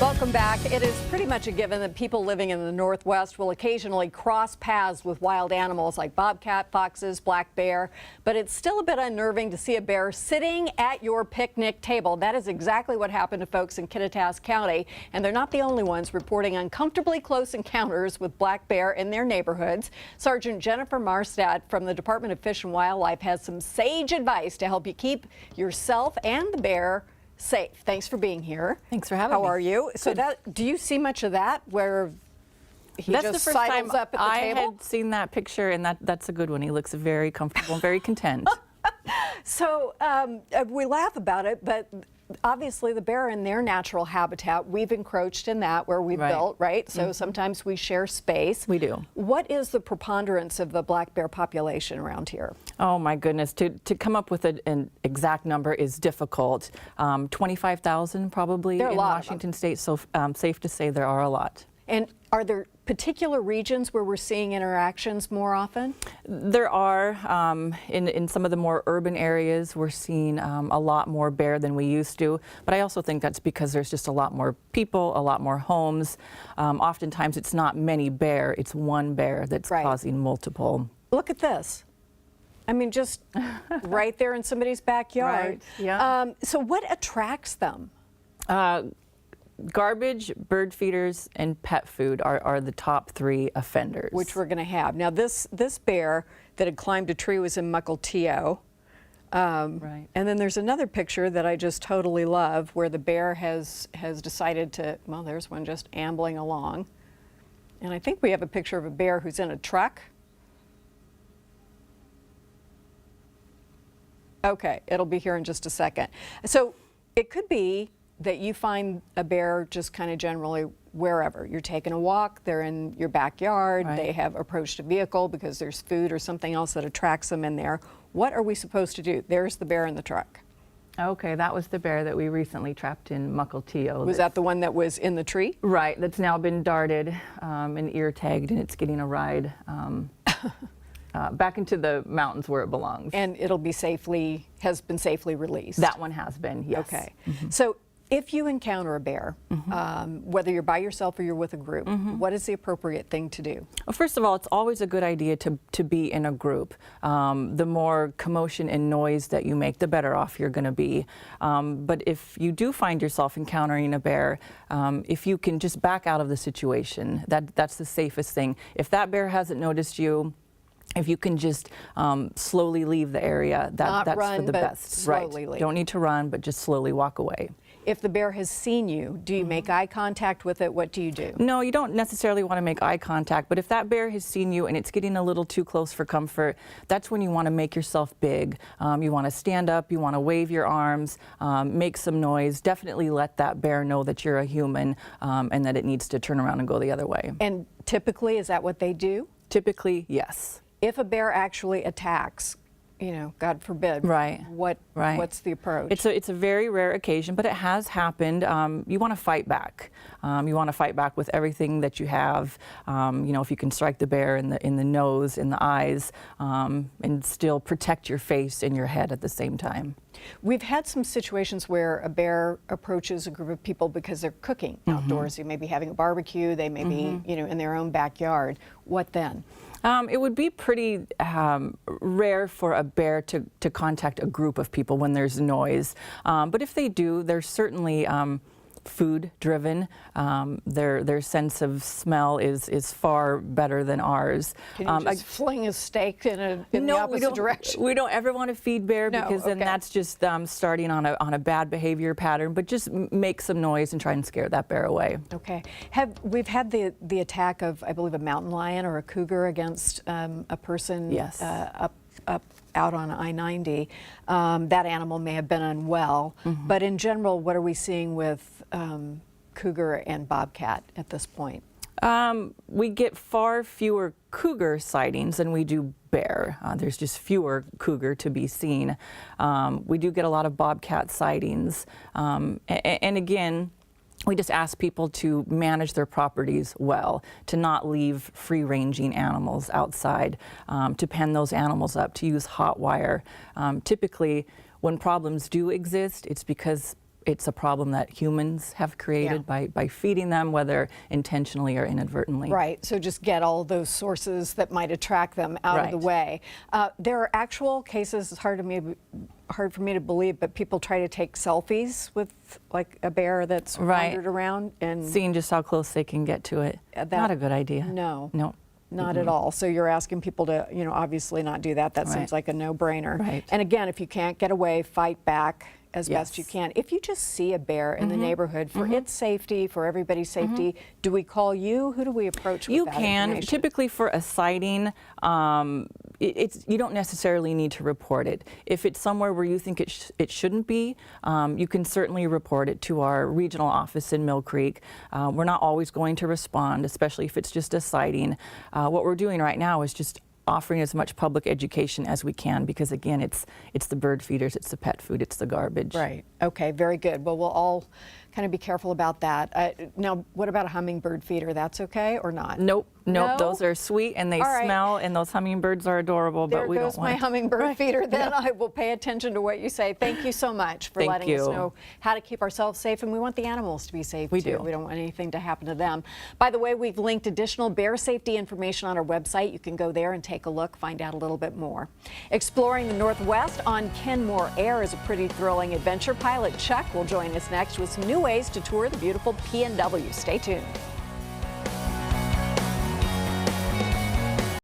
Welcome back. It is pretty much a given that people living in the Northwest will occasionally cross paths with wild animals like bobcat, foxes, black bear, but it's still a bit unnerving to see a bear sitting at your picnic table. That is exactly what happened to folks in Kittitas County, and they're not the only ones reporting uncomfortably close encounters with black bear in their neighborhoods. Sergeant Jennifer Maurstad from the Department of Fish and Wildlife has some sage advice to help you keep yourself and the bear safe. Thanks for being here. Thanks for having me. How are you? So do you see much of that where he that's just the first time sidles up at the table? I had seen that picture, and that's a good one. He looks very comfortable and very content. So we laugh about it, but obviously the bear in their natural habitat, we've encroached in that where we've built, right? So sometimes we share space. We do. What is the preponderance of the black bear population around here? Oh my goodness, to come up with an exact number is difficult. 25,000 probably in Washington State, so safe to say there are a lot. And are there particular regions where we're seeing interactions more often? There are. In some of the more urban areas, we're seeing a lot more bear than we used to. But I also think that's because there's just a lot more people, a lot more homes. Oftentimes it's not many bear, it's one bear that's causing multiple. Look at this. I mean, just right there in somebody's backyard. Right. Yeah. So what attracts them? Garbage, bird feeders, and pet food are the top three offenders. Which we're going to have. Now, this bear that had climbed a tree was in Mukilteo. Right. And then there's another picture that I just totally love where the bear has decided to, well, there's one just ambling along. And I think we have a picture of a bear who's in a truck. Okay, it'll be here in just a second. So it could be that you find a bear just kind of generally wherever. You're taking a walk, they're in your backyard, they have approached a vehicle because there's food or something else that attracts them in there. What are we supposed to do? There's the bear in the truck. Okay, that was the bear that we recently trapped in Mukilteo. Was that the one that was in the tree? Right, that's now been darted and ear tagged, and it's getting a ride back into the mountains where it belongs. And it'll be has been safely released? That one has been, yes. Okay. So if you encounter a bear, whether you're by yourself or you're with a group, what is the appropriate thing to do? Well, first of all, it's always a good idea to be in a group. The more commotion and noise that you make, the better off you're going to be. But if you do find yourself encountering a bear, if you can just back out of the situation, that's the safest thing. If that bear hasn't noticed you, if you can just slowly leave the area, that's run, for the best. Slowly leave. Don't need to run, but just slowly walk away. If the bear has seen you, do you make eye contact with it? What do you do? No, you don't necessarily want to make eye contact, but if that bear has seen you and it's getting a little too close for comfort, that's when you want to make yourself big. You want to stand up, you want to wave your arms, make some noise. Definitely let that bear know that you're a human and that it needs to turn around and go the other way. And typically, is that what they do? Typically, yes. If a bear actually attacks, you know, God forbid, what's the approach? It's a very rare occasion, but it has happened. You want to fight back. You want to fight back with everything that you have. You know, if you can strike the bear in the nose, in the eyes, and still protect your face and your head at the same time. We've had some situations where a bear approaches a group of people because they're cooking outdoors. They may be having a barbecue. They may be, you know, in their own backyard. What then? It would be pretty rare for a bear to contact a group of people when there's noise. But if they do, they're certainly food driven. Their sense of smell is far better than ours. Can you just fling a steak in the opposite direction? We don't ever want to feed bear because then that's just starting on a bad behavior pattern. But just make some noise and try and scare that bear away. Okay. We've had the attack of, I believe, a mountain lion or a cougar against a person up out on I-90. That animal may have been unwell, but in general, what are we seeing with cougar and bobcat at this point? We get far fewer cougar sightings than we do bear. There's just fewer cougar to be seen. We do get a lot of bobcat sightings, and again, we just ask people to manage their properties well, to not leave free-ranging animals outside, to pen those animals up, to use hot wire. Typically, when problems do exist, it's because it's a problem that humans have created by feeding them, whether intentionally or inadvertently. Right, so just get all those sources that might attract them out of the way. There are actual cases, it's hard for me to believe, but people try to take selfies with like a bear that's wandered around and seeing just how close they can get to it. Not a good idea. No. No. Not at all. So you're asking people to, obviously not do that. That seems like a no-brainer. Right. And again, if you can't get away, fight back as best you can. If you just see a bear in the neighborhood, for its safety, for everybody's safety, do we call you? Who do we approach with that information? Typically for a sighting, you don't necessarily need to report it. If it's somewhere where you think it shouldn't be, you can certainly report it to our regional office in Mill Creek. We're not always going to respond, especially if it's just a sighting. What we're doing right now is just offering as much public education as we can, because again, it's the bird feeders, it's the pet food, it's the garbage. Right. Okay, very good. Well, we'll all kind of be careful about that. Now, what about a hummingbird feeder? That's okay or not? Nope. No? Those are sweet and they smell, and those hummingbirds are adorable, but we don't want. There goes my hummingbird feeder. Then I will pay attention to what you say. Thank you so much for letting us know how to keep ourselves safe, and we want the animals to be safe too. We don't want anything to happen to them. By the way, we've linked additional bear safety information on our website. You can go there and take a look, find out a little bit more. Exploring the Northwest on Kenmore Air is a pretty thrilling adventure. Pilot Chuck will join us next with some new ways to tour the beautiful PNW. Stay tuned.